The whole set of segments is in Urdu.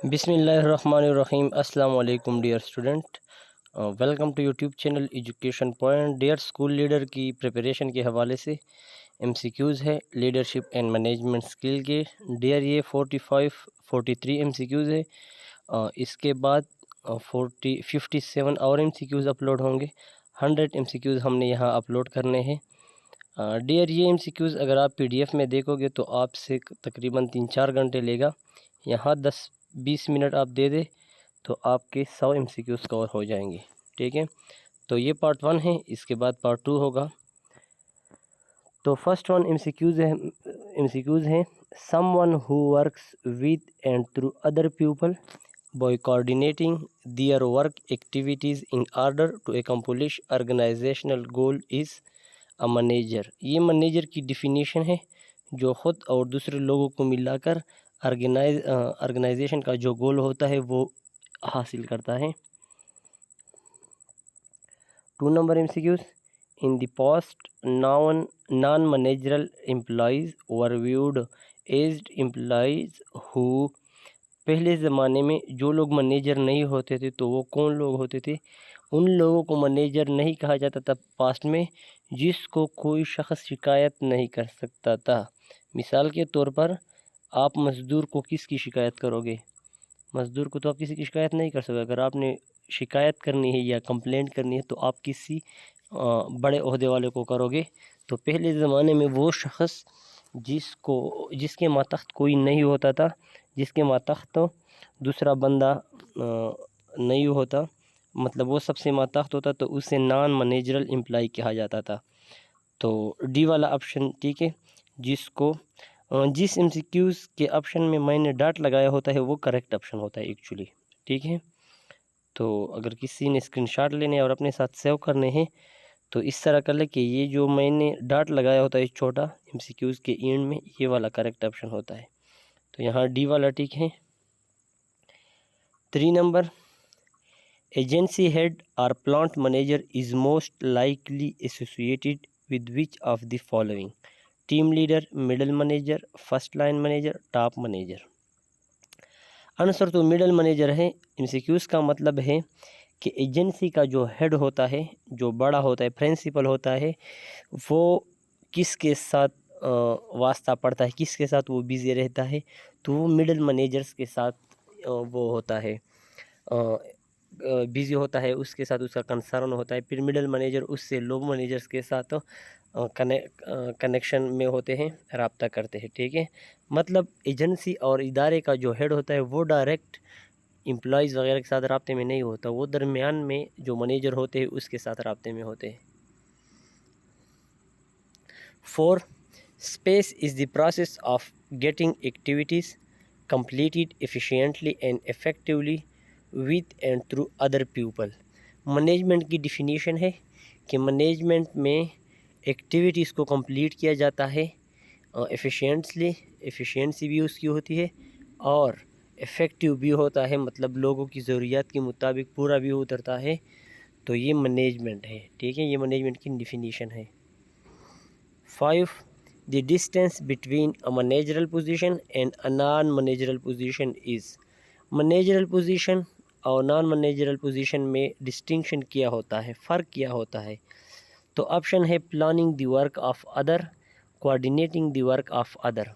بسم اللہ الرحمن الرحیم۔ السلام علیکم dear student, welcome to YouTube channel Education Point. Dear school leader کی پریپریشن کے حوالے سے ایم سی کیوز ہے لیڈرشپ اینڈ مینجمنٹ اسکل کے۔ ڈیئر یہ 43 ایم سی کیوز ہے، اس کے بعد 57 اور ایم سی کیوز اپلوڈ ہوں گے۔ 100 ایم سی کیوز ہم نے یہاں اپلوڈ کرنے ہیں۔ ڈیئر یہ ایم سی کیوز اگر آپ پی ڈی ایف میں دیکھو گے تو آپ سے تقریباً 3-4 گھنٹے لے گا، یہاں 10-20 منٹ آپ دے دیں تو آپ کے 100 ایم سی کیوز کور ہو جائیں گے، ٹھیک ہے۔ تو یہ پارٹ 1 ہے، اس کے بعد پارٹ 2 ہوگا۔ تو first one M C Qs ہیں someone who works with and through other people by coordinating their work activities in order to accomplish organisational goal is a manager. یہ مینیجر کی ڈیفینیشن ہے جو خود اور دوسرے لوگوں کو ملا کر آرگنائزیشن کا جو گول ہوتا ہے وہ حاصل کرتا ہے۔ 2 number M C Qs, in the past non managerial employees were viewed as employees who. پہلے زمانے میں جو لوگ مینیجر نہیں ہوتے تھے تو وہ کون لوگ ہوتے تھے؟ ان لوگوں کو مینیجر نہیں کہا جاتا تھا پاسٹ میں جس کو کوئی شخص شکایت نہیں کر سکتا تھا۔ مثال کے طور پر آپ مزدور کو کس کی شکایت کرو گے؟ مزدور کو تو آپ کسی کی شکایت نہیں کر سکتے۔ اگر آپ نے شکایت کرنی ہے یا کمپلینٹ کرنی ہے تو آپ کسی بڑے عہدے والے کو کرو گے۔ تو پہلے زمانے میں وہ شخص جس کے ماتحت کوئی نہیں ہوتا تھا، جس کے ماتحت دوسرا بندہ نہیں ہوتا، مطلب وہ سب سے ماتحت ہوتا تو اسے نان مینیجرل امپلائی کہا جاتا تھا۔ تو ڈی والا آپشن ٹھیک ہے۔ جس ایم سی کیوز کے آپشن میں نے ڈاٹ لگایا ہوتا ہے وہ کریکٹ آپشن ہوتا ہے ایکچولی، ٹھیک ہے۔ تو اگر کسی نے اسکرین شاٹ لینے اور اپنے ساتھ سیو کرنے ہیں تو اس طرح کر لے کہ یہ جو میں نے ڈاٹ لگایا ہوتا ہے چھوٹا ایم سی کیوز کے اینڈ میں، یہ والا کریکٹ آپشن ہوتا ہے۔ تو یہاں ڈی والا ٹھیک ہے۔ 3 نمبر، ایجنسی ہیڈ اور plant manager is most likely associated with which of the following? Team leader, middle manager, first line manager, top manager. Answer تو مڈل مینیجر ہے۔ ایم سی کیوز کا مطلب ہے کہ ایجنسی کا جو ہیڈ ہوتا ہے، جو بڑا ہوتا ہے، پرنسپل ہوتا ہے، وہ کس کے ساتھ واسطہ پڑتا ہے، کس کے ساتھ وہ بیزی رہتا ہے، تو وہ مڈل مینیجرز کے ساتھ وہ ہوتا ہے، بیزی ہوتا ہے، اس کے ساتھ اس کا کنسرن ہوتا ہے۔ پھر مڈل مینیجر اس سے لو مینیجرز کے ساتھ کنیکشن میں ہوتے ہیں، رابطہ کرتے ہیں، ٹھیک ہے۔ مطلب ایجنسی اور ادارے کا جو ہیڈ ہوتا ہے وہ ڈائریکٹ امپلائیز وغیرہ کے ساتھ رابطے میں نہیں ہوتا، وہ درمیان میں جو مینیجر ہوتے ہیں اس کے ساتھ رابطے میں ہوتے ہیں۔ 4 space is the process of getting activities completed efficiently and effectively with and through other people۔ Management کی ڈیفینیشن ہے کہ مینجمنٹ میں ایکٹیویٹیز کو کمپلیٹ کیا جاتا ہے ایفیشینسی بھی اس کی ہوتی ہے اور افیکٹیو بھی ہوتا ہے، مطلب لوگوں کی ضروریات کے مطابق پورا بھی اترتا ہے، تو یہ مینجمنٹ ہے، ٹھیک ہے۔ یہ مینجمنٹ کی ڈیفینیشن ہے۔ 5 The distance between a managerial position and a non-managerial position is۔ managerial position اور نان managerial position میں ڈسٹنکشن کیا ہوتا ہے، فرق کیا ہوتا ہے؟ تو آپشن ہے planning the work of other, coordinating the work of other.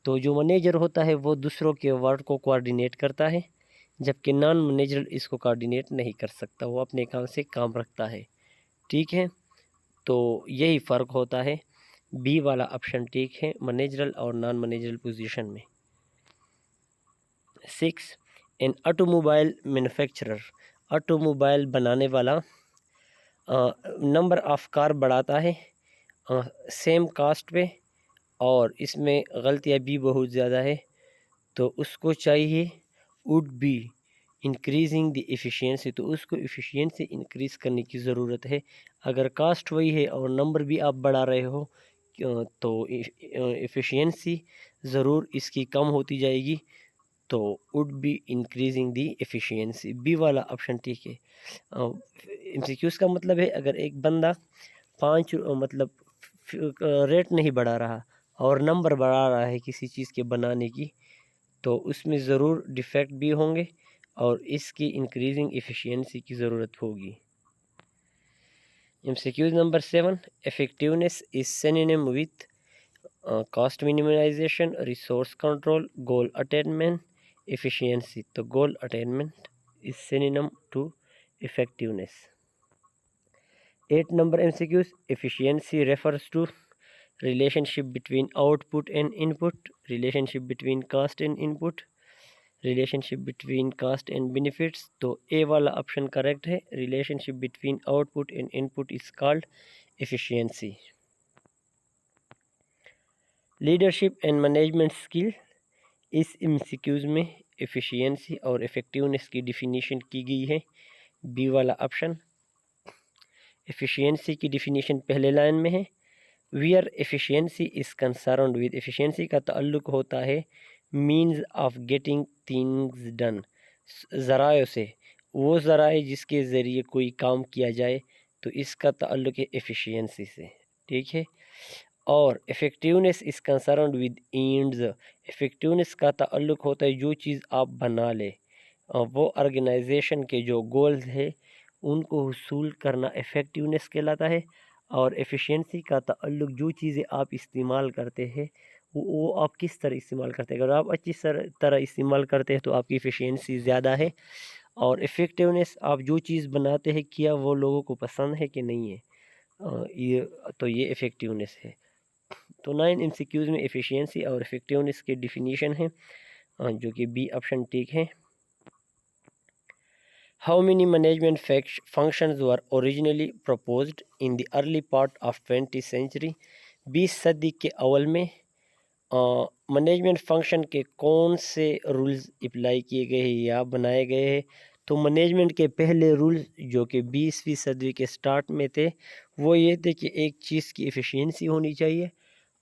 تو جو منیجر ہوتا ہے وہ دوسروں کے ورک کو کوآرڈینیٹ کرتا ہے، جبکہ نان منیجرل اس کو کوآرڈینیٹ نہیں کر سکتا، وہ اپنے کام سے کام رکھتا ہے، ٹھیک ہے۔ تو یہی فرق ہوتا ہے۔ بی والا آپشن ٹھیک ہے منیجرل اور نان منیجرل پوزیشن میں۔ 6 an auto mobile manufacturer, auto mobile بنانے والا نمبر آف کار بڑھاتا ہے سیم کاسٹ پہ، اور اس میں غلطیاں بھی بہت زیادہ ہے، تو اس کو چاہیے would be increasing the efficiency, تو اس کو ایفیشینسی انکریز کرنے کی ضرورت ہے۔ اگر کاسٹ وہی ہے اور نمبر بھی آپ بڑھا رہے ہو تو ایفیشینسی ضرور اس کی کم ہوتی جائے گی، تو would be increasing the efficiency. B والا آپشن ٹھیک ہے۔ ایم سی کیوز کا مطلب ہے اگر ایک بندہ مطلب ریٹ نہیں بڑھا رہا اور نمبر بڑھا رہا ہے کسی چیز کے بنانے کی، تو اس میں ضرور ڈیفیکٹ بھی ہوں گے اور اس کی انکریزنگ ایفیشینسی کی ضرورت ہوگی۔ MCQs number 7، effectiveness is synonym with cost minimization, resource control, goal attainment, efficiency. تو goal attainment is synonym to effectiveness۔ 8 number MCQs، efficiency refers to relationship between output and input, relationship between cost and input, relationship between cost and benefits۔ تو A والا آپشن کریکٹ ہے، relationship between output and input is called efficiency۔ Leadership and management skill, اس MCQs میں ایفیشینسی اور افیکٹونیس کی ڈیفینیشن کی گئی ہے، بی والا آپشن۔ ایفیشینسی کی ڈیفینیشن پہلے لائن میں ہے، where efficiency is concerned with, efficiency کا تعلق ہوتا ہے means of getting things done, ذرائع سے، وہ ذرائع جس کے ذریعے کوئی کام کیا جائے تو اس کا تعلق ہے ایفیشینسی سے، ٹھیک ہے۔ اور effectiveness is concerned with ends, effectiveness کا تعلق ہوتا ہے جو چیز آپ بنا لے، وہ آرگنائزیشن کے جو گولز ہے ان کو حصول کرنا افیکٹونیس کہلاتا ہے۔ اور ایفیشینسی کا تعلق جو چیزیں آپ استعمال کرتے ہیں وہ آپ کس طرح استعمال کرتے ہیں، اگر آپ اچھی طرح استعمال کرتے ہیں تو آپ کی ایفیشینسی زیادہ ہے، اور افیکٹونیس آپ جو چیز بناتے ہیں کیا وہ لوگوں کو پسند ہے کہ نہیں ہے، تو یہ افیکٹونیس ہے۔ تو 9 MCQs میں ایفیشینسی اور افیکٹونیس کے ڈیفینیشن ہیں، جو کہ بی آپشن ٹھیک ہے۔ How many management functions were originally proposed in the early part of 20th century؟ 20 صدی کے اول میں مینجمنٹ فنکشن کے کون سے رولز اپلائی کیے گئے ہیں یا بنائے گئے ہیں؟ تو مینجمنٹ کے پہلے رولز جو کہ 20ویں صدی کے سٹارٹ میں تھے وہ یہ تھے کہ ایک چیز کی ایفیشینسی ہونی چاہیے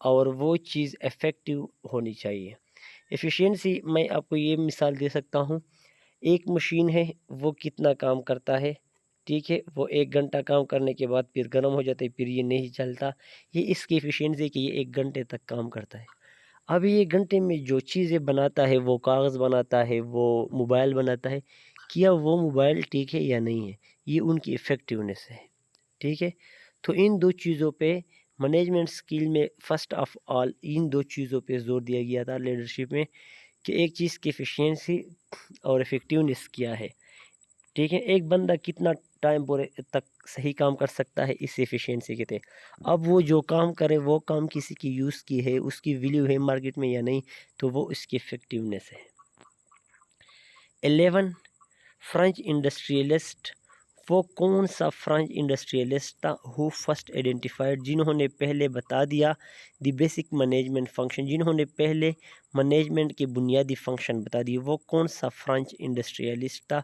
اور وہ چیز افیکٹو ہونی چاہیے۔ ایفیشینسی میں آپ کو یہ مثال دے سکتا ہوں، ایک مشین ہے وہ کتنا کام کرتا ہے، ٹھیک ہے، وہ 1 گھنٹہ کام کرنے کے بعد پھر گرم ہو جاتا ہے، پھر یہ نہیں چلتا، یہ اس کی ایفیشینسی ہے کہ یہ 1 گھنٹے تک کام کرتا ہے۔ اب یہ 1 گھنٹے میں جو چیزیں بناتا ہے، وہ کاغذ بناتا ہے، وہ موبائل بناتا ہے، کیا وہ موبائل ٹھیک ہے یا نہیں ہے، یہ ان کی افیکٹونیس ہے، ٹھیک ہے۔ تو ان دو چیزوں پہ مینجمنٹ اسکل میں فرسٹ آف آل ان دو چیزوں پہ زور دیا گیا تھا لیڈرشپ میں، کہ ایک چیز کی ایفیشینسی اور افیکٹونیس کیا ہے، ٹھیک ہے، ایک بندہ کتنا ٹائم پورے تک صحیح کام کر سکتا ہے اس ایفیشینسی کے تحت۔ اب وہ جو کام کرے وہ کام کسی کی یوز کی ہے، اس کی ویلیو ہے مارکیٹ میں یا نہیں، تو وہ اس کی افیکٹونیس ہے۔ 11 فرینچ انڈسٹریلسٹ، وہ کون سا فرینچ انڈسٹریلسٹ تھا؟ ہو فرسٹ آئیڈینٹیفائڈ، جنہوں نے پہلے بتا دیا دی بیسک مینجمنٹ فنکشن، جنہوں نے پہلے مینجمنٹ کے بنیادی فنکشن بتا دیے، وہ کون سا فرینچ انڈسٹریلسٹ تھا؟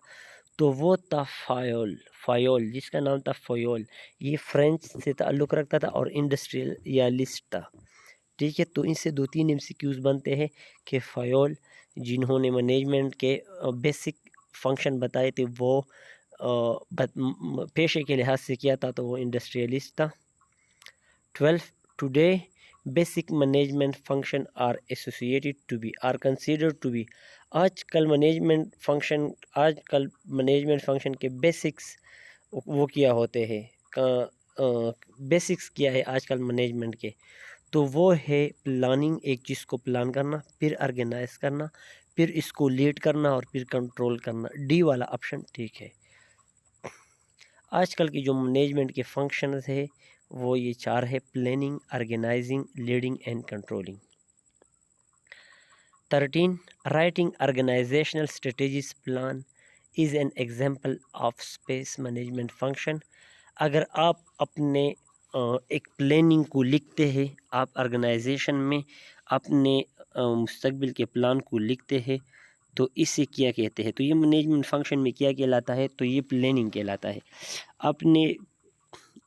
تو وہ تھا فایول، جس کا نام تھا فایول، یہ فرینچ سے تعلق رکھتا تھا اور انڈسٹریلسٹ تھا، ٹھیک ہے۔ تو ان سے 2-3 MCQs بنتے ہیں کہ فایول جنہوں نے مینجمنٹ کے بیسک فنکشن بتائے تھے وہ پیشے کے لحاظ سے کیا تھا تو وہ انڈسٹریلسٹ تھا۔ 12 today basic management function are associated to be are considered to be, آج کل مینجمنٹ فنکشن کے بیسکس وہ کیا ہوتے ہیں، بیسکس کیا ہے آج کل مینجمنٹ کے، تو وہ ہے پلاننگ، ایک چیز کو پلان کرنا، پھر آرگنائز کرنا، پھر اس کو لیڈ کرنا اور پھر کنٹرول کرنا۔ ڈی والا آپشن ٹھیک ہے۔ آج کل کی جو مینجمنٹ کے فنکشنز ہے وہ یہ 4 ہے، planning, organising, leading and controlling. 13 writing organisational strategies plan is an example of space management function. اگر آپ اپنے ایک پلاننگ کو لکھتے ہیں، آپ آرگنائزیشن میں اپنے مستقبل کے پلان کو لکھتے ہیں تو اسے کیا کہتے ہیں؟ تو یہ مینجمنٹ فنکشن میں کیا کہلاتا ہے؟ تو یہ پلاننگ کہلاتا ہے۔ اپنے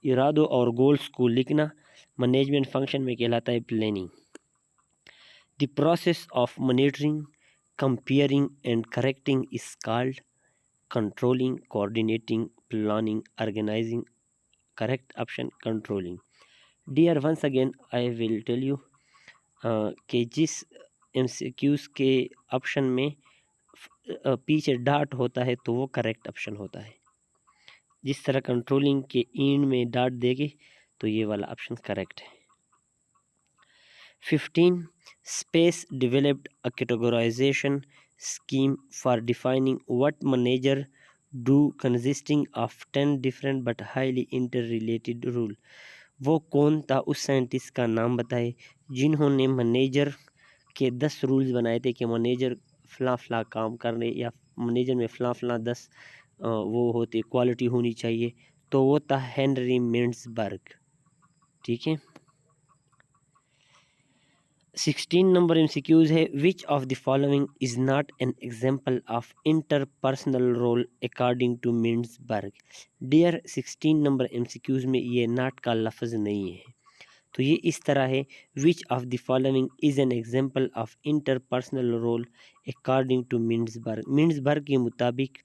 ارادوں اور گولز کو لکھنا مینجمنٹ فنکشن میں کہلاتا ہے planning. The process of monitoring, comparing and correcting is called controlling, coordinating, planning, organising. Correct option controlling. Dear once again I will tell you کہ جس MCQs کے آپشن میں پیچھے ڈاٹ ہوتا ہے تو وہ کریکٹ آپشن ہوتا ہے. جس طرح کنٹرولنگ کے اینڈ میں ڈاٹ دے گے تو یہ والا آپشن کریکٹ ہے. 15. Space developed a categorization scheme for defining what manager do consisting of 10 different but highly interrelated rule. وہ کون تھا؟ اس سائنٹسٹ کا نام بتائے جنہوں نے منیجر کے 10 رولز بنائے تھے کہ منیجر فلاں فلاں کام کرنے یا منیجر میں فلاں فلاں 10 وہ ہوتے کوالٹی ہونی چاہیے. تو وہ تھا ہینری منڈزبرگ. ٹھیک ہے. 16 نمبر MCQs ہے which of the following is not an example of interpersonal role according to Mintzberg. Dear 16 number MCQs میں یہ not کا لفظ نہیں ہے. تو یہ اس طرح ہے which of the following is an example of interpersonal role according to Mintzberg. منڈزبرگ کے مطابق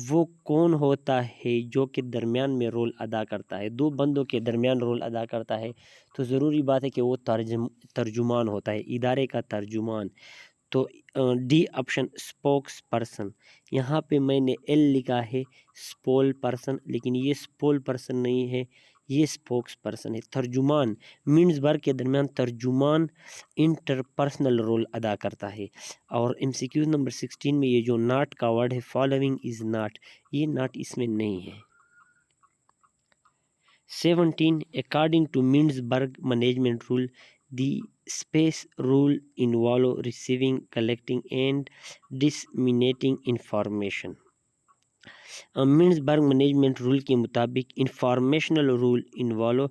وہ کون ہوتا ہے جو کہ درمیان میں رول ادا کرتا ہے، دو بندوں کے درمیان رول ادا کرتا ہے. تو ضروری بات ہے کہ وہ ترجمان ہوتا ہے، ادارے کا ترجمان. تو ڈی آپشن اسپوکس پرسن. یہاں پہ میں نے ایل لکھا ہے اسپول پرسن، لیکن یہ اسپول پرسن نہیں ہے، یہ اسپوکس پرسن ہے. ترجمان منڈزبرگ کے درمیان ترجمان انٹرپرسنل رول ادا کرتا ہے. اور MCQ نمبر 16 میں یہ جو ناٹ کا ورڈ ہے فالوئنگ از ناٹ، یہ ناٹ اس میں نہیں ہے. 17 according to Mintzberg management rule the space rule involve receiving, collecting and disseminating information. Mintzberg management role کے مطابق انفارمیشنل رول انوالو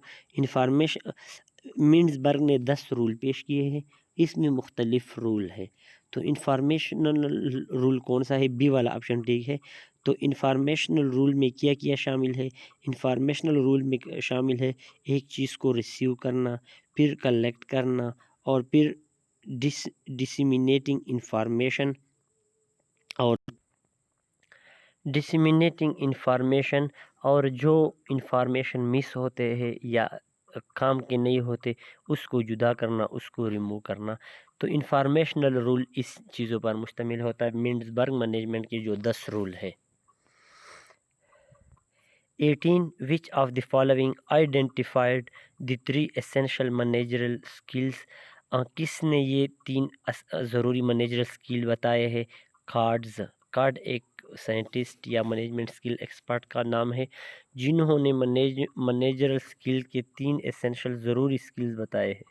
منڈزبرگ نے 10 رول پیش کیے ہیں، اس میں مختلف رول ہے. تو انفارمیشنل رول کون سا ہے؟ بی والا آپشن ٹھیک ہے. تو انفارمیشنل رول میں کیا شامل ہے؟ انفارمیشنل رول میں شامل ہے ایک چیز کو ریسیو کرنا، پھر کلیکٹ کرنا، اور پھر ڈسیمینیٹنگ انفارمیشن اور جو انفارمیشن مس ہوتے ہیں یا کام کے نہیں ہوتے اس کو جدا کرنا، اس کو ریموو کرنا. تو انفارمیشنل رول اس چیزوں پر مشتمل ہوتا ہے منڈزبرگ مینجمنٹ کے جو 10 رول ہے. 18 which of the following identified the 3 essential managerial skills. کس نے یہ 3 ضروری منیجرل سکل بتائے ہیں؟ کارڈ ایک سائنٹسٹ یا مینجمنٹ سکل ایکسپرٹ کا نام ہے جنہوں نے منیجرل سکل کے 3 ایسنشل ضروری سکلز بتائے ہیں.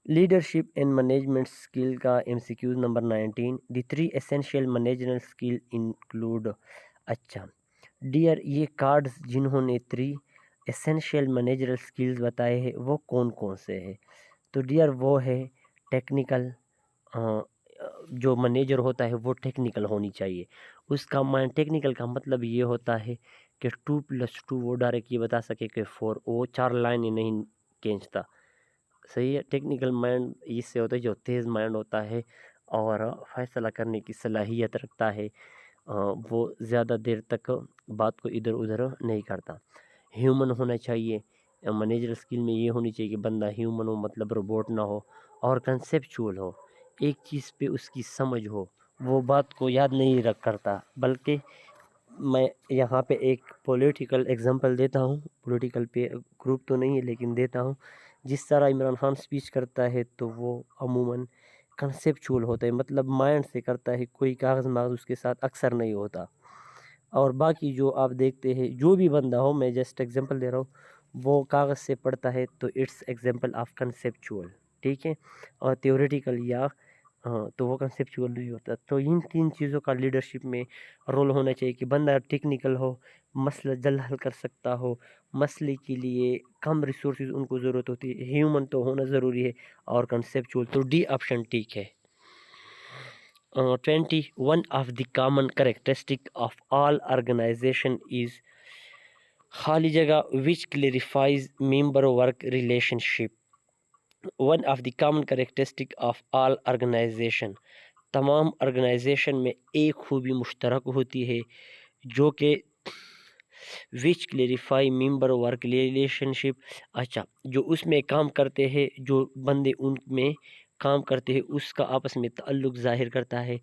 لیڈرشپ اینڈ مینجمنٹ سکل کا MCQ نمبر 19 دی 3 ایسنشیل مینجرل سکل انکلوڈ. اچھا ڈیئر یہ کارڈز جنہوں نے 3 ایسنشیل مینیجرل سکلز بتائے ہیں وہ کون سے ہیں؟ تو ڈیئر وہ ہے ٹیکنیکل، جو منیجر ہوتا ہے وہ ٹیکنیکل ہونی چاہیے. اس کا ٹیکنیکل کا مطلب یہ ہوتا ہے کہ 2+2 وہ ڈائریکٹ یہ بتا سکے کہ 4، وہ 4 لائنیں نہیں کھینچتا. صحیح ہے. ٹیکنیکل مائنڈ اس سے ہوتا ہے جو تیز مائنڈ ہوتا ہے اور فیصلہ کرنے کی صلاحیت رکھتا ہے، وہ زیادہ دیر تک بات کو ادھر ادھر نہیں کرتا. ہیومن ہونا چاہیے. منیجر اسکل میں یہ ہونی چاہیے کہ بندہ ہیومن ہو، مطلب روبوٹ نہ ہو، اور کنسیپچول ہو، ایک چیز پہ اس کی سمجھ ہو، وہ بات کو یاد نہیں رکھ کرتا. بلکہ میں یہاں پہ ایک پولیٹیکل ایگزامپل دیتا ہوں، پولیٹیکل پہ گروپ تو نہیں ہے لیکن دیتا ہوں. جس طرح عمران خان سپیچ کرتا ہے تو وہ عموماً کنسیپچول ہوتا ہے، مطلب مائنڈ سے کرتا ہے، کوئی کاغذ ماغذ اس کے ساتھ اکثر نہیں ہوتا. اور باقی جو آپ دیکھتے ہیں جو بھی بندہ ہو، میں جسٹ ایگزامپل دے رہا ہوں، وہ کاغذ سے پڑھتا ہے تو اٹس ایگزامپل آف کنسیپچول. ٹھیک ہے. اور تھیوریٹیکل یا تو وہ کنسیپچول نہیں ہوتا. تو ان 3 چیزوں کا لیڈرشپ میں رول ہونا چاہیے کہ بندہ ٹیکنیکل ہو، مسئلہ جلد حل کر سکتا ہو، مسئلے کے لیے کم ریسورسز ان کو ضرورت ہوتی ہے، ہیومن تو ہونا ضروری ہے، اور کنسیپچول. تو ڈی آپشن ٹھیک ہے. 20 one of the common characteristic of all organization is خالی جگہ which clarifies member work relationship. One of the common characteristic of all organization، تمام آرگنائزیشن میں ایک خوبی مشترک ہوتی ہے جو کہ وچ کلیریفائی ممبر ورک ریلیشن شپ. اچھا جو اس میں کام کرتے ہیں جو بندے ان میں کام کرتے ہیں اس کا آپس میں تعلق ظاہر کرتا ہے۔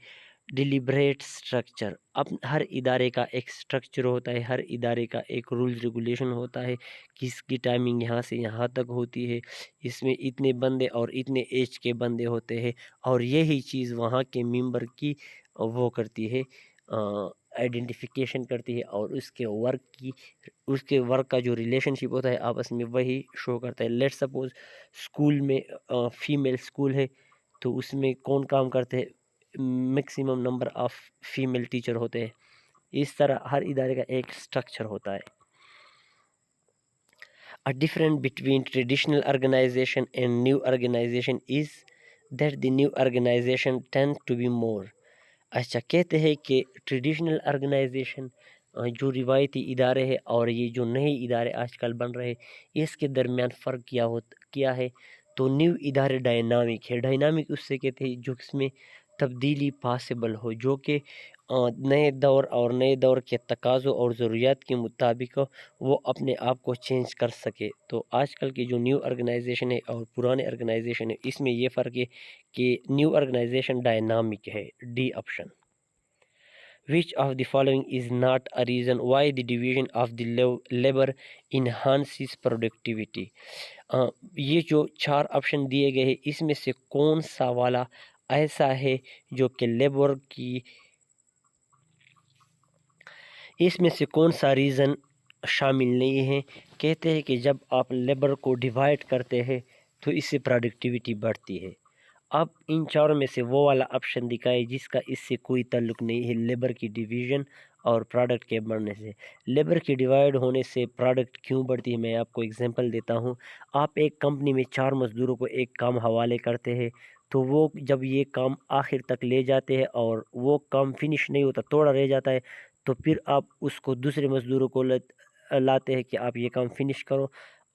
ڈیلیبریٹ سٹرکچر، اب ہر ادارے کا ایک سٹرکچر ہوتا ہے، ہر ادارے کا ایک رولز ریگولیشن ہوتا ہے، کس کی ٹائمنگ یہاں سے یہاں تک ہوتی ہے، اس میں اتنے بندے اور اتنے ایج کے بندے ہوتے ہیں، اور یہی چیز وہاں کے ممبر کی وہ کرتی ہے، آئیڈینٹیفیکیشن کرتی ہے، اور اس کے ورک کا جو ریلیشن شپ ہوتا ہے آپس میں وہی شو کرتا ہے۔ لیٹ سپوز اسکول میں فیمیل اسکول ہے تو اس میں کون کام کرتے ہیں؟ Maximum number of female teacher ہوتے ہیں۔ اس طرح ہر ادارے کا ایک سٹرکچر ہوتا ہے۔ A difference between traditional organization and new organization is that the new organization tend to be more۔ اچھا، کہتے ہیں کہ ٹریڈیشنل آرگنائزیشن جو روایتی ادارے ہیں اور یہ جو نئے ادارے آج کل بن رہے ہیں اس کے درمیان فرق کیا ہے؟ تو نیو ادارے ڈائنامک ہے۔ ڈائنامک اس سے کہتے ہیں جو اس میں تبدیلی پاسبل ہو، جو کہ نئے دور کے تقاضوں اور ضروریات کے مطابق وہ اپنے آپ کو چینج کر سکے۔ تو آج کل کی جو نیو آرگنائزیشن ہے اور پرانے آرگنائزیشن ہے اس میں یہ فرق ہے کہ نیو آرگنائزیشن ڈائنامک ہے۔ D option. Which of the following is not a reason why the division of the labor enhances productivity؟ یہ جو 4 آپشن دیے گئے ہیں اس میں سے کون سا والا ایسا ہے جو کہ لیبر کی، اس میں سے کون سا ریزن شامل نہیں ہے؟ کہتے ہیں کہ جب آپ لیبر کو ڈیوائڈ کرتے ہیں تو اس سے پروڈکٹیوٹی بڑھتی ہے۔ اب ان 4 میں سے وہ والا آپشن دکھائے جس کا اس سے کوئی تعلق نہیں ہے، لیبر کی ڈیویژن اور پروڈکٹ کے بڑھنے سے۔ لیبر کی ڈیوائڈ ہونے سے پروڈکٹ کیوں بڑھتی ہے؟ میں آپ کو ایگزامپل دیتا ہوں۔ آپ ایک کمپنی میں 4 مزدوروں کو ایک کام حوالے کرتے ہیں تو وہ جب یہ کام آخر تک لے جاتے ہیں اور وہ کام فنش نہیں ہوتا، تھوڑا رہ جاتا ہے، تو پھر آپ اس کو دوسرے مزدوروں کو لاتے ہیں کہ آپ یہ کام فنش کرو،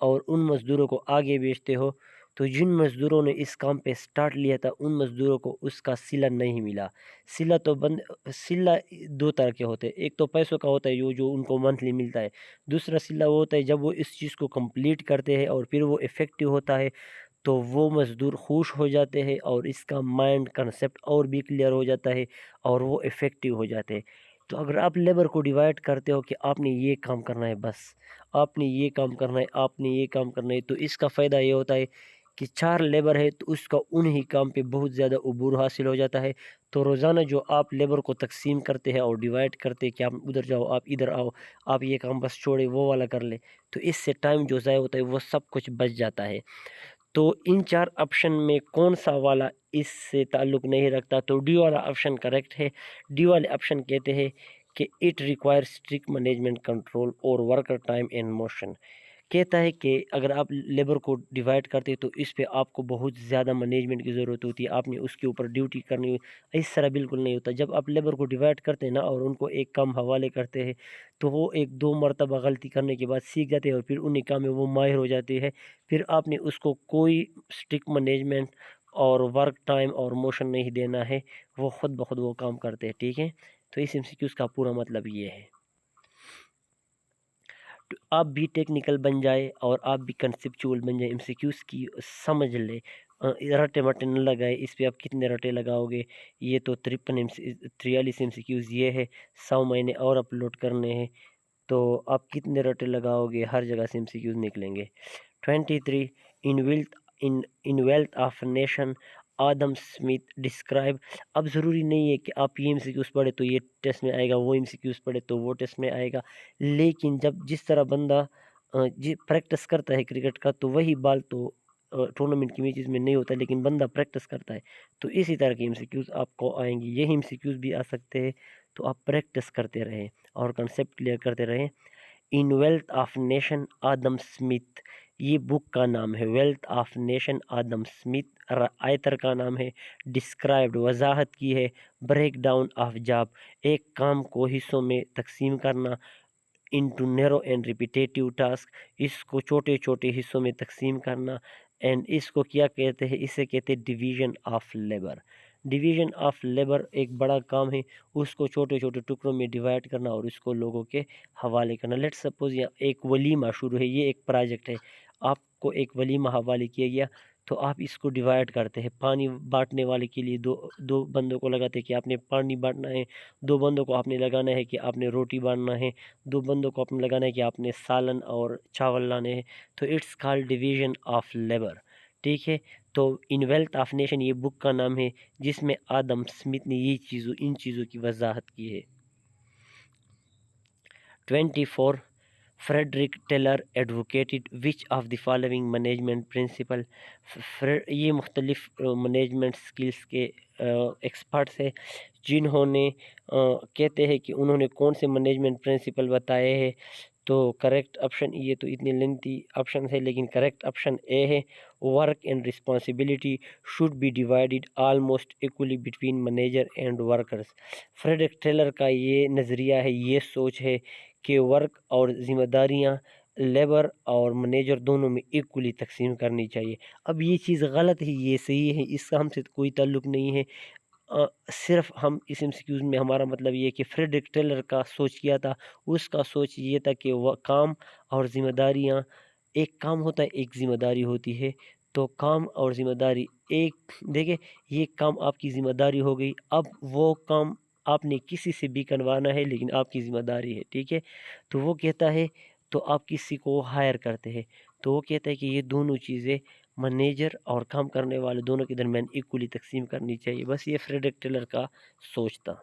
اور ان مزدوروں کو آگے بیچتے ہو۔ تو جن مزدوروں نے اس کام پہ سٹارٹ لیا تھا ان مزدوروں کو اس کا صلہ نہیں ملا۔ صلہ 2 طرح کے ہوتے ہیں، ایک تو پیسوں کا ہوتا ہے جو ان کو منتھلی ملتا ہے، دوسرا صلہ وہ ہوتا ہے جب وہ اس چیز کو کمپلیٹ کرتے ہیں اور پھر وہ افیکٹو ہوتا ہے تو وہ مزدور خوش ہو جاتے ہیں اور اس کا مائنڈ کنسیپٹ اور بھی کلیئر ہو جاتا ہے اور وہ افیکٹو ہو جاتے ہیں۔ تو اگر آپ لیبر کو ڈیوائڈ کرتے ہو کہ آپ نے یہ کام کرنا ہے، بس آپ نے یہ کام کرنا ہے، آپ نے یہ کام کرنا ہے، تو اس کا فائدہ یہ ہوتا ہے کہ 4 لیبر ہے تو اس کا انہی کام پہ بہت زیادہ عبور حاصل ہو جاتا ہے۔ تو روزانہ جو آپ لیبر کو تقسیم کرتے ہیں اور ڈیوائڈ کرتے ہیں کہ آپ ادھر جاؤ، آپ ادھر آؤ، آپ یہ کام بس چھوڑے وہ والا کر لے، تو اس سے ٹائم جو ضائع ہوتا ہے وہ سب کچھ بچ جاتا ہے۔ تو ان 4 آپشن میں کون سا والا اس سے تعلق نہیں رکھتا؟ تو ڈی والا آپشن کریکٹ ہے۔ ڈی والے آپشن کہتے ہیں کہ it require strict management control اور ورکر ٹائم اینڈ موشن۔ کہتا ہے کہ اگر آپ لیبر کو ڈیوائڈ کرتے تو اس پہ آپ کو بہت زیادہ مینجمنٹ کی ضرورت ہوتی ہے، آپ نے اس کے اوپر ڈیوٹی کرنی ہوئی، اس طرح بالکل نہیں ہوتا۔ جب آپ لیبر کو ڈیوائڈ کرتے ہیں نا اور ان کو ایک کام حوالے کرتے ہیں تو وہ 1-2 مرتبہ غلطی کرنے کے بعد سیکھ جاتے ہیں اور پھر انہیں کام میں وہ ماہر ہو جاتے ہیں، پھر آپ نے اس کو کوئی اسٹرکٹ مینجمنٹ اور ورک ٹائم اور موشن نہیں دینا ہے، وہ خود بخود وہ کام کرتے ہیں۔ ٹھیک ہے، تو اس MCQs کا پورا مطلب یہ ہے۔ آپ بھی ٹیکنیکل بن جائے اور آپ بھی کنسپچول بن جائے، MCQs کی سمجھ لے، رٹے مٹے نہ لگائے۔ اس پہ آپ کتنے رٹے لگاؤ گے؟ یہ تو 43 MCQs یہ ہے، 100 مہینے اور اپلوڈ کرنے ہیں، تو آپ کتنے رٹے لگاؤ گے؟ ہر جگہ سے MCQs نکلیں گے۔ 23 in wealth of nation Adam Smith describe. اب ضروری نہیں ہے کہ آپ یہ MCQs پڑھے تو یہ ٹیسٹ میں آئے گا، وہ MCQs پڑھے تو وہ ٹیسٹ میں آئے گا، لیکن جس طرح بندہ پریکٹس کرتا ہے کرکٹ کا تو وہی بال تو ٹورنامنٹ کی میچز میں نہیں ہوتا، لیکن بندہ پریکٹس کرتا ہے تو اسی طرح کی MCQs آپ کو آئیں گی، یہی MCQs بھی آ سکتے ہیں۔ تو آپ پریکٹس کرتے رہیں اور کنسیپٹ کلیئر کرتے رہیں۔ In wealth of nation Adam Smith, یہ بک کا نام ہے، wealth of nation Adam Smith آئتر کا نام ہے۔ ڈسکرائبڈ، وضاحت کی ہے۔ بریک ڈاؤن آف جاب، ایک کام کو حصوں میں تقسیم کرنا، انٹو نیرو اینڈ ریپیٹیٹیو ٹاسک، اس کو چھوٹے چھوٹے حصوں میں تقسیم کرنا، اینڈ اس کو کیا کہتے ہیں؟ اسے کہتے ہیں division of labour. Division of labour ایک بڑا کام ہے، اس کو چھوٹے چھوٹے ٹکڑوں میں ڈیوائڈ کرنا اور اس کو لوگوں کے حوالے کرنا۔ لیٹ سپوز یہاں ایک ولیمہ شروع ہے، یہ ایک پروجیکٹ ہے، آپ کو ایک ولیمہ حوالے کیا گیا تو آپ اس کو ڈیوائڈ کرتے ہیں. پانی بانٹنے والے کے لیے دو بندوں کو لگاتے ہیں کہ آپ نے پانی بانٹنا ہے, 2 بندوں کو آپ نے لگانا ہے کہ آپ نے روٹی بانٹنا ہے, 2 بندوں کو آپ نے لگانا ہے کہ آپ نے سالن اور چاول لانے ہیں. تو it's called division of labour. ٹھیک ہے, تو ان ویلتھ آف نیشن یہ بک کا نام ہے جس میں آدم اسمتھ نے ان چیزوں کی وضاحت کی ہے. 24 Frederick Taylor advocated which of the following management principle. یہ مختلف مینجمنٹ سکلز کے ایکسپرٹس ہیں جنہوں نے کہتے ہیں کہ انہوں نے کون سے مینجمنٹ پرنسپل بتائے ہیں. تو کریکٹ آپشن, یہ تو اتنے لینتھی آپشن ہے لیکن کریکٹ آپشن اے ہے, work and responsibility should be divided almost equally between manager and workers. Frederick Taylor کا یہ نظریہ ہے, یہ سوچ ہے کہ ورک اور ذمہ داریاں لیبر اور مینیجر دونوں میں ایکولی تقسیم کرنی چاہیے. اب یہ چیز غلط ہے, یہ صحیح ہے, اس کا ہم سے کوئی تعلق نہیں ہے. صرف ہم اس MCQs میں ہمارا مطلب یہ ہے کہ فریڈرک ٹیلر کا سوچ کیا تھا, اس کا سوچ یہ تھا کہ وہ کام اور ذمہ داریاں, ایک کام ہوتا ہے ایک ذمہ داری ہوتی ہے. تو کام اور ذمہ داری ایک, دیکھیں یہ کام آپ کی ذمہ داری ہو گئی, اب وہ کام آپ نے کسی سے بھی کروانا ہے لیکن آپ کی ذمہ داری ہے. ٹھیک ہے, تو وہ کہتا ہے تو آپ کسی کو ہائر کرتے ہیں, تو وہ کہتا ہے کہ یہ دونوں چیزیں منیجر اور کام کرنے والے دونوں کے درمیان ایکولی تقسیم کرنی چاہیے. بس یہ فریڈرک ٹیلر کا سوچ تھا.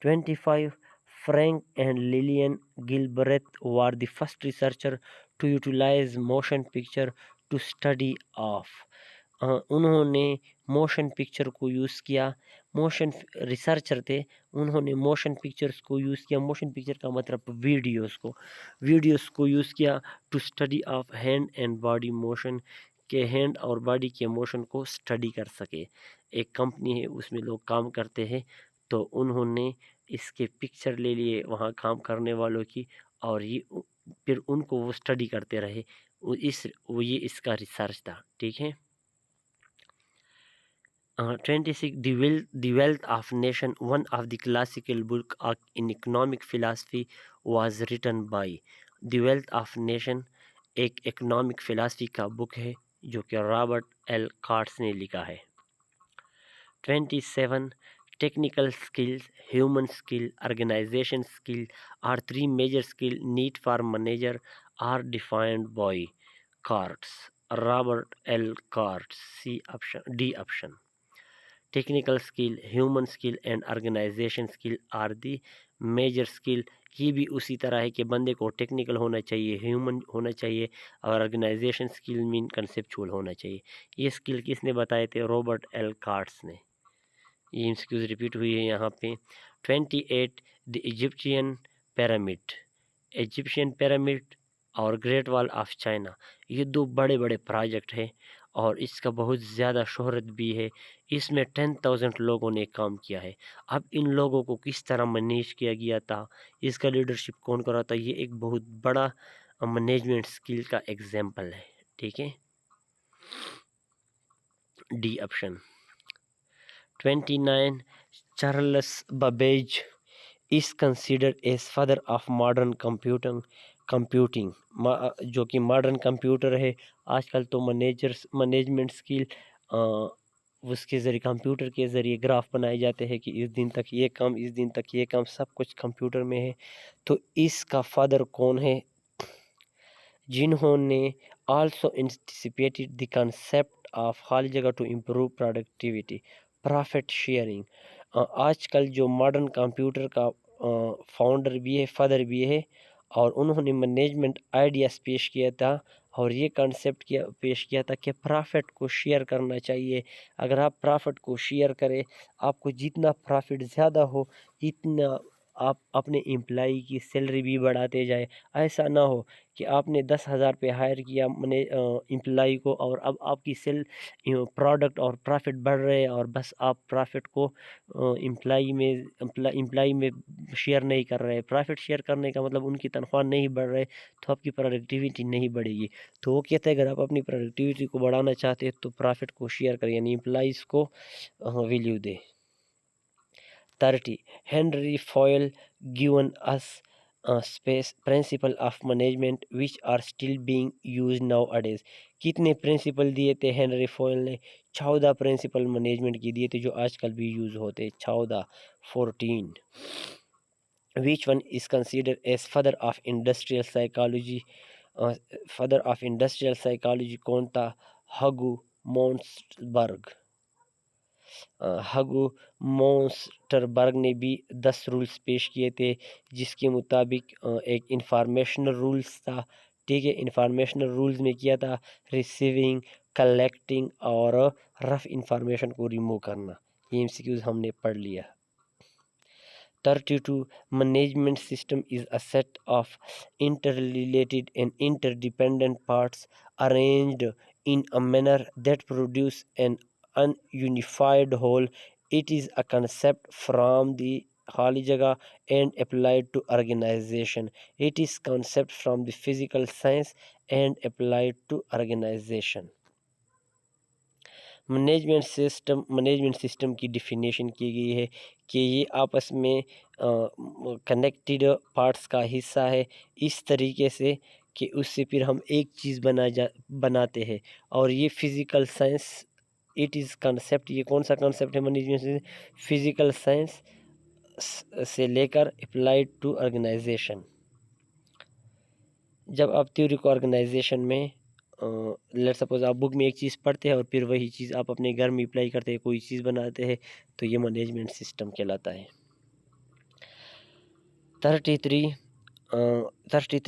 25 Frank and Lillian Gilbreth were the first researcher to utilize motion picture to study of. انہوں نے موشن پکچر کو یوز کیا, موشن ریسرچر تھے, انہوں نے موشن پکچرز کو یوز کیا. موشن پکچر کا مطلب ویڈیوز کو یوز کیا to study of hand and body motion, کہ ہینڈ اور باڈی کے موشن کو اسٹڈی کر سکے. ایک کمپنی ہے اس میں لوگ کام کرتے ہیں, تو انہوں نے اس کے پکچر لے لیے وہاں کام کرنے والوں کی, اور یہ پھر ان کو وہ اسٹڈی کرتے رہے. یہ اس کا ریسرچ تھا. ٹھیک ہے. 26 the wealth of nation, one of the classical book in economic philosophy was written by. The wealth of nation ایک اکنامک فلاسفی کا بک ہے جو کہ رابرٹ ایل کارٹس نے لکھا ہے. 27 technical skills, human skill, organisation skill are 3 major skill need for manager are defined by Katz. Robert L Katz. D option. Technical skill, human skill and organisation skill are the major skill. یہ بھی اسی طرح ہے کہ بندے کو ٹیکنیکل ہونا چاہیے, ہیومن ہونا چاہیے, اور آرگنائزیشن اسکل مین کنسیپچول ہونا چاہیے. یہ اسکل کس نے بتائے تھے؟ رابرٹ ایل کارٹس نے. یہ ایمسیکیوز ریپیٹ ہوئی ہے یہاں پہ. 28 دی ایجپشین پیرامڈ اور گریٹ وال آف چائنا, یہ 2 بڑے بڑے پروجیکٹ ہیں اور اس کا بہت زیادہ شہرت بھی ہے. اس میں 10,000 لوگوں نے کام کیا ہے. اب ان لوگوں کو کس طرح مینیج کیا گیا تھا, اس کا لیڈرشپ کون کر رہا تھا, یہ ایک بہت بڑا مینجمنٹ اسکل کا ایگزامپل ہے. ٹھیک ہے. D option. 29 Charles Babbage is considered as father of modern computing, جو کہ ماڈرن کمپیوٹر ہے. آج کل تو مینجمنٹ اسکل اس کے ذریعے, کمپیوٹر کے ذریعے گراف بنائے جاتے ہیں کہ اس دن تک یہ کام, اس دن تک یہ کام, سب کچھ کمپیوٹر میں ہے. تو اس کا فادر کون ہے؟ جنہوں نے also anticipated the concept of خالی جگہ to improve productivity, profit sharing. آج کل جو ماڈرن کمپیوٹر کا فاؤنڈر بھی ہے, فادر بھی ہے, اور انہوں نے مینجمنٹ آئیڈیاز پیش کیا تھا, اور یہ کنسیپٹ پیش کیا تھا کہ پرافٹ کو شیئر کرنا چاہیے. اگر آپ پرافٹ کو شیئر کریں, آپ کو جتنا پرافٹ زیادہ ہو اتنا آپ اپنے امپلائی کی سیلری بھی بڑھاتے جائیں. ایسا نہ ہو کہ آپ نے 10,000 پہ ہائر کیا امپلائی کو, اور اب آپ کی پروڈکٹ اور پرافٹ بڑھ رہے ہیں, اور بس آپ پرافٹ کو امپلائی میں شیئر نہیں کر رہے. پرافٹ شیئر کرنے کا مطلب ان کی تنخواہ نہیں بڑھ رہے, تو آپ کی پروڈکٹیوٹی نہیں بڑھے گی. تو وہ کہتے ہیں اگر آپ اپنی پروڈکٹیوٹی کو بڑھانا چاہتے ہیں تو پرافٹ کو شیئر کریں, یعنی امپلائیز کو ویلیو دے. 30 ہنری فوئل گیون اس space principle of management which are still being used nowadays. کتنے پرنسپل دیے تھے ہنری فوئل نے؟ 14 پرنسپل مینجمنٹ کی دیے تھے جو آج کل بھی یوز ہوتے، 14 14. Which one is considered as father of industrial psychology? Father of industrial psychology کون تھا؟ ہگو مونسٹربرگ. ہگو مونسٹربرگ نے بھی 10 رولز پیش کیے تھے جس کے مطابق ایک انفارمیشنل رولز تھا. ٹھیک ہے، انفارمیشنل رولز میں کیا تھا؟ ریسیونگ، کلیکٹنگ اور رف انفارمیشن کو ریموو کرنا. یہ ایم سی کیوز ہم نے پڑھ لیا. 32. Management system is a set of interrelated and interdependent parts arranged in a manner that produce an ununified whole. It is a concept from the خالی جگہ and applied to organization. It is concept from the physical science and applied to organization. Management system کی ڈیفینیشن کی گئی ہے کہ یہ آپس میں کنیکٹڈ پارٹس کا حصہ ہے اس طریقے سے کہ اس سے پھر ہم ایک چیز بناتے ہیں. اور یہ physical science it is concept. یہ کون سا کنسیپٹ ہے مینجمنٹ سے؟ فزیکل سائنس سے لے کر اپلائیڈ ٹو آرگنائزیشن. جب آپ تھیوری کو آرگنائزیشن میں لیٹ سپوز آپ بک میں ایک چیز پڑھتے ہیں اور پھر وہی چیز آپ اپنے گھر میں اپلائی کرتے ہیں، کوئی چیز بناتے ہیں، تو یہ مینجمنٹ سسٹم کہلاتا ہے. 33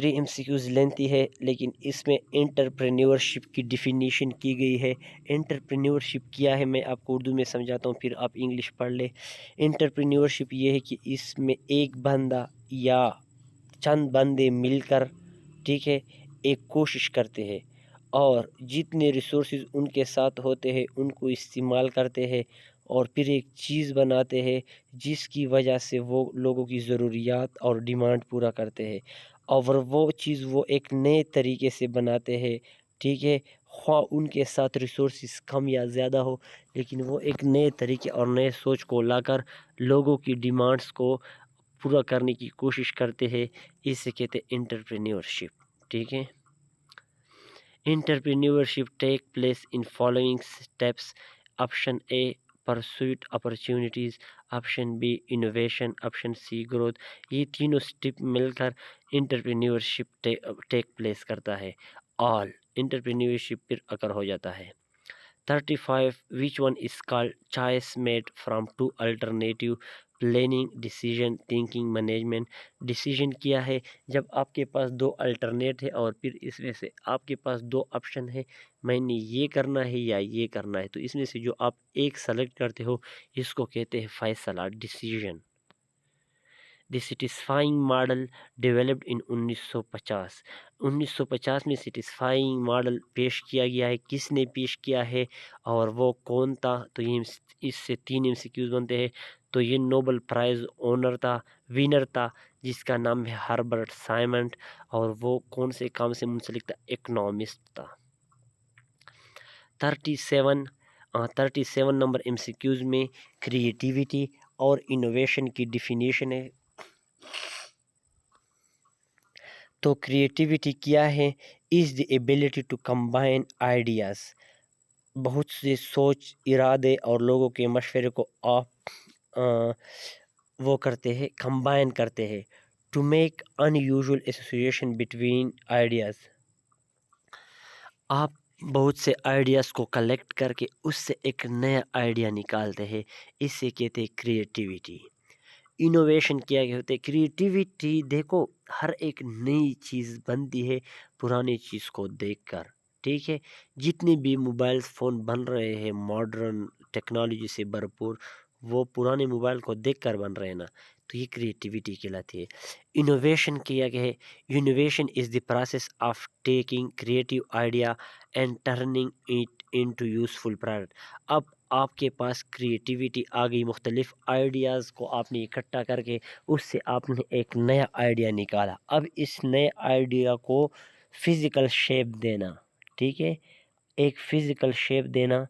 ایم سی کیوز لینتھی ہے لیکن اس میں انٹرپرینیورشپ کی ڈیفینیشن کی گئی ہے. انٹرپرینیورشپ کیا ہے میں آپ کو اردو میں سمجھاتا ہوں، پھر آپ انگلش پڑھ لیں. انٹرپرینیورشپ یہ ہے کہ اس میں ایک بندہ یا چند بندے مل کر، ٹھیک ہے، ایک کوشش کرتے ہیں اور جتنے ریسورسز ان کے ساتھ ہوتے ہیں ان کو استعمال کرتے ہیں اور پھر ایک چیز بناتے ہیں جس کی وجہ سے وہ لوگوں کی ضروریات اور ڈیمانڈ پورا کرتے ہیں. اور وہ چیز وہ ایک نئے طریقے سے بناتے ہیں، ٹھیک ہے، خواہ ان کے ساتھ ریسورسز کم یا زیادہ ہو، لیکن وہ ایک نئے طریقے اور نئے سوچ کو لا کر لوگوں کی ڈیمانڈز کو پورا کرنے کی کوشش کرتے ہیں. اسے کہتے ہیں انٹرپرینیورشپ. ٹھیک ہے. Entrepreneurship take place in following steps. Option A pursuit opportunities, option B innovation, option C growth. یہ تینوں سٹیپ مل کر انٹرپرینیورشپ ٹیک پلیس کرتا ہے. آل انٹرپرینیورشپ پھر اکر ہو جاتا ہے. 35. Which one is called choice made from two alternative planning decision thinking management. Decision کیا ہے؟ جب آپ کے پاس دو الٹرنیٹ ہے اور پھر اس میں سے آپ کے پاس دو آپشن ہے، میں نے یہ کرنا ہے یا یہ کرنا ہے، تو اس میں سے جو آپ ایک سلیکٹ کرتے ہو اس کو کہتے ہیں فیصلہ، decision. The satisfying model developed in 1950. 1950 میں سیٹسفائنگ ماڈل پیش کیا گیا ہے. کس نے پیش کیا ہے اور وہ کون تھا؟ تو یہ اس سے 3 ایم سی کیوز بنتے ہیں. تو یہ نوبل پرائز وینر تھا جس کا نام ہے ہربرٹ سائمنڈ، اور وہ کون سے کام سے منسلک تھا؟ اکنامسٹ تھا. 37 نمبر ایم سی کیوز میں کریٹیویٹی اور انوویشن کی ڈیفینیشن ہے. تو کریٹیویٹی کیا ہے؟ Is the ability to combine ideas. بہت سے سوچ، ارادے اور لوگوں کے مشورے کو آپ وہ کرتے ہیں، کمبائن کرتے ہیں. To make unusual association between ideas. آپ بہت سے آئیڈیاز کو کلیکٹ کر کے اس سے ایک نیا آئیڈیا نکالتے ہیں، اس سے کہتے ہیں کریٹیویٹی. انوویشن کیا ہوتے؟ کریٹیویٹی دیکھو ہر ایک نئی چیز بنتی ہے پرانی چیز کو دیکھ کر. ٹھیک ہے، جتنے بھی موبائل فون بن رہے ہیں ماڈرن ٹیکنالوجی سے بھرپور، وہ پرانے موبائل کو دیکھ کر بن رہے ہیں نا، تو یہ کریٹیویٹی کہلاتی ہے. انوویشن کیا ہے؟ Innovation is the process of taking creative idea and turning it into useful product. اب آپ کے پاس کریٹیویٹی آ گئی، مختلف آئیڈیاز کو آپ نے اکٹھا کر کے اس سے آپ نے ایک نیا آئیڈیا نکالا. اب اس نئے آئیڈیا کو فزیکل شیپ دینا، ٹھیک ہے، ایک فزیکل شیپ دینا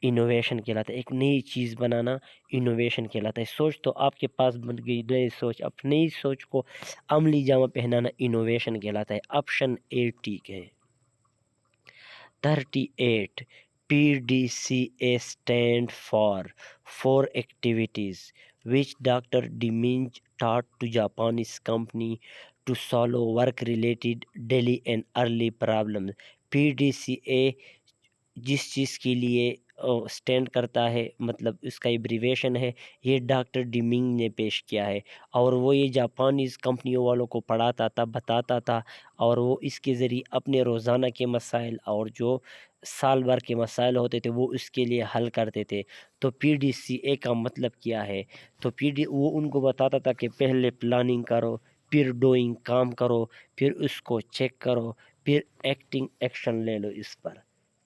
انوویشن کہلاتا ہے. ایک نئی چیز بنانا انوویشن کہلاتا ہے. سوچ تو آپ کے پاس بن گئی نئی سوچ، اب نئی سوچ کو عملی جامہ پہنانا انوویشن کہلاتا ہے. آپشن اے ٹھیک ہے. 38 PDCA stand for 4 activities which Dr. Diminj taught to Japanese company to solve work related daily and early problems. PDCA جس چیز کے لیے سٹینڈ کرتا ہے، مطلب اس کا ایبریویشن ہے، یہ ڈاکٹر ڈیمنگ نے پیش کیا ہے، اور وہ یہ جاپانیز کمپنیوں والوں کو پڑھاتا تھا، بتاتا تھا، اور وہ اس کے ذریعے اپنے روزانہ کے مسائل اور جو سال بھر کے مسائل ہوتے تھے وہ اس کے لیے حل کرتے تھے. تو PDCA کا مطلب کیا ہے؟ تو وہ ان کو بتاتا تھا کہ پہلے پلاننگ کرو، پھر ڈوئنگ کام کرو، پھر اس کو چیک کرو، پھر ایکشن لے لو اس پر.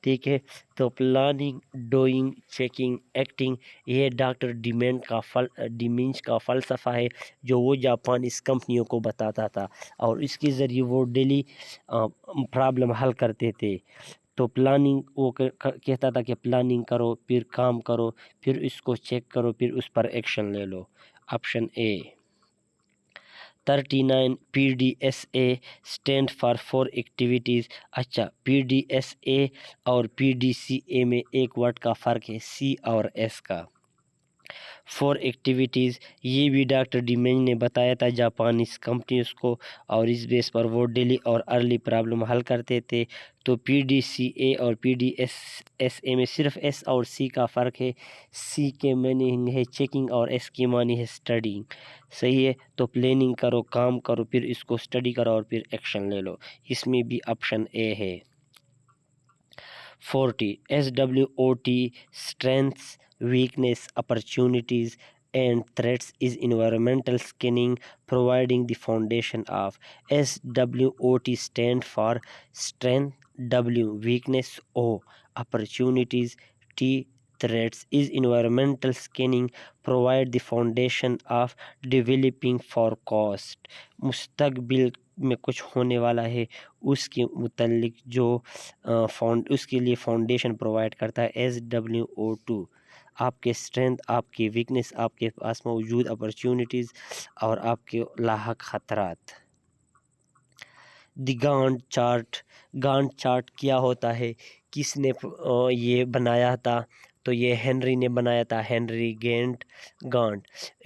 ٹھیک ہے. تو پلاننگ، ڈوئنگ، چیکنگ، ایکٹنگ، یہ ڈاکٹر ڈیمنج کا فلسفہ ہے جو وہ جاپانیز کمپنیوں کو بتاتا تھا، اور اس کے ذریعے وہ ڈیلی پرابلم حل کرتے تھے. تو پلاننگ، وہ کہتا تھا کہ پلاننگ کرو، پھر کام کرو، پھر اس کو چیک کرو، پھر اس پر ایکشن لے لو. Option A. 39 PDSA stand for 4 activities. اچھا، PDSA اور PDCA میں ایک ورڈ کا فرق ہے، C اور S کا. 4 ایکٹیویٹیز یہ بھی ڈاکٹر ڈیمنج نے بتایا تھا جاپانیز کمپنیز کو، اور اس بیس پر وہ ڈیلی اور ارلی پرابلم حل کرتے تھے. تو PDCA اور PDSA میں صرف S اور C کا فرق ہے. C کے معنی ہے چیکنگ اور S کی معنی ہے اسٹڈی. صحیح ہے. تو پلاننگ کرو، کام کرو، پھر اس کو اسٹڈی کرو اور پھر ایکشن لے لو. اس میں بھی آپشن اے ہے. 40 SWOT strengths, weakness, opportunities and threats is environmental scanning, providing the foundation of. SWOT stand for strength, W weakness, O opportunities, T threats is environmental scanning, provide the foundation of developing forecast. مستقبل میں کچھ ہونے والا ہے اس کے متعلق جو اس کے لیے فاؤنڈیشن پرووائڈ کرتا ہے. SWOT آپ کے اسٹرینتھ، آپ کی ویکنس، آپ کے پاس موجود اپرچونٹیز اور آپ کے لاحق خطرات. دی گانٹ چارٹ کیا ہوتا ہے؟ کس نے یہ بنایا تھا؟ تو یہ ہنری نے بنایا تھا، ہنری گانٹ.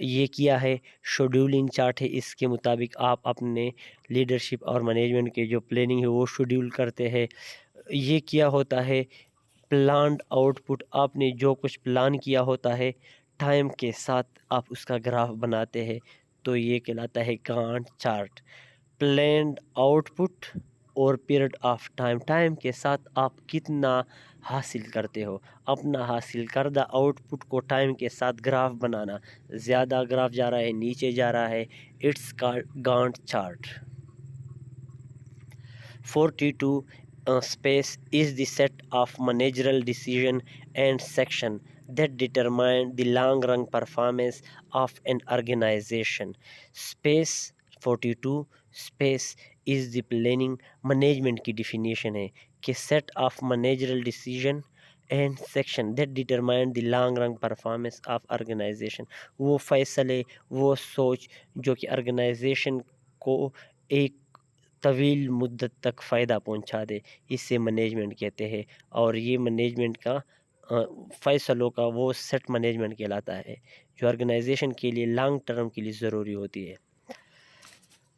یہ کیا ہے؟ شیڈولنگ چارٹ ہے. اس کے مطابق آپ اپنے لیڈرشپ اور مینجمنٹ کے جو پلاننگ ہے وہ شیڈول کرتے ہیں. یہ کیا ہوتا ہے؟ Planned out put. آپ نے جو کچھ پلان کیا ہوتا ہے ٹائم کے ساتھ آپ اس کا گراف بناتے ہیں، تو یہ کہلاتا ہے گانٹ چارٹ. پلانڈ آؤٹ پٹ اور پیریڈ آف ٹائم کے ساتھ آپ کتنا حاصل کرتے ہو، اپنا حاصل کردہ آؤٹ پٹ کو ٹائم کے ساتھ گراف بنانا. زیادہ گراف جا رہا ہے، نیچے جا رہا ہے، it's called Gantt chart. 42 space is the set of managerial decision and section that determine the long run performance of an organization. Space 42 space is the planning management کی definition ہے کہ set of managerial decision and section that determine the long run performance of organization. وہ فیصلے، وہ سوچ جو کہ آرگنائزیشن کو ایک طویل مدت تک فائدہ پہنچا دے، اس سے مینجمنٹ کہتے ہیں. اور یہ مینجمنٹ کا فیصلوں کا وہ سیٹ مینجمنٹ کہلاتا ہے جو آرگنائزیشن کے لیے لانگ ٹرم کے لیے ضروری ہوتی ہے.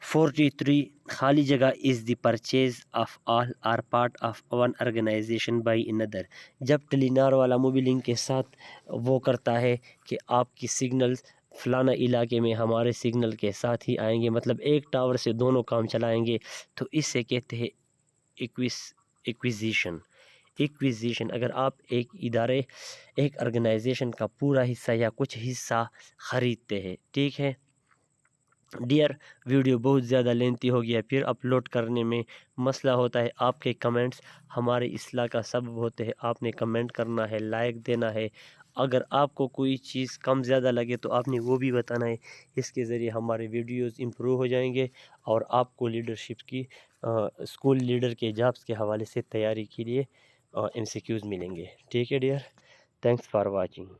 43 خالی جگہ is the purchase of all or part of one organisation by another. جب ٹیلینار والا موبیلنگ کے ساتھ وہ کرتا ہے کہ آپ کی سگنلز فلانا علاقے میں ہمارے سگنل کے ساتھ ہی آئیں گے، مطلب ایک ٹاور سے دونوں کام چلائیں گے، تو اس سے کہتے ہیں ایکویزیشن. اگر آپ ایک ادارے، ایک آرگنائزیشن کا پورا حصہ یا کچھ حصہ خریدتے ہیں. ٹھیک ہے ڈیئر، ویڈیو بہت زیادہ لینتھی ہو گیا، پھر اپلوڈ کرنے میں مسئلہ ہوتا ہے. آپ کے کمنٹس ہمارے اصلاح کا سبب ہوتے ہیں. آپ نے کمنٹ کرنا ہے، لائک دینا ہے. اگر آپ کو کوئی چیز کم زیادہ لگے تو آپ نے وہ بھی بتانا ہے. اس کے ذریعے ہمارے ویڈیوز امپروو ہو جائیں گے اور آپ کو لیڈرشپ کی اسکول لیڈر کے جابس کے حوالے سے تیاری کے لیے MCQs ملیں گے. ٹھیک ہے ڈیئر. Thanks for watching.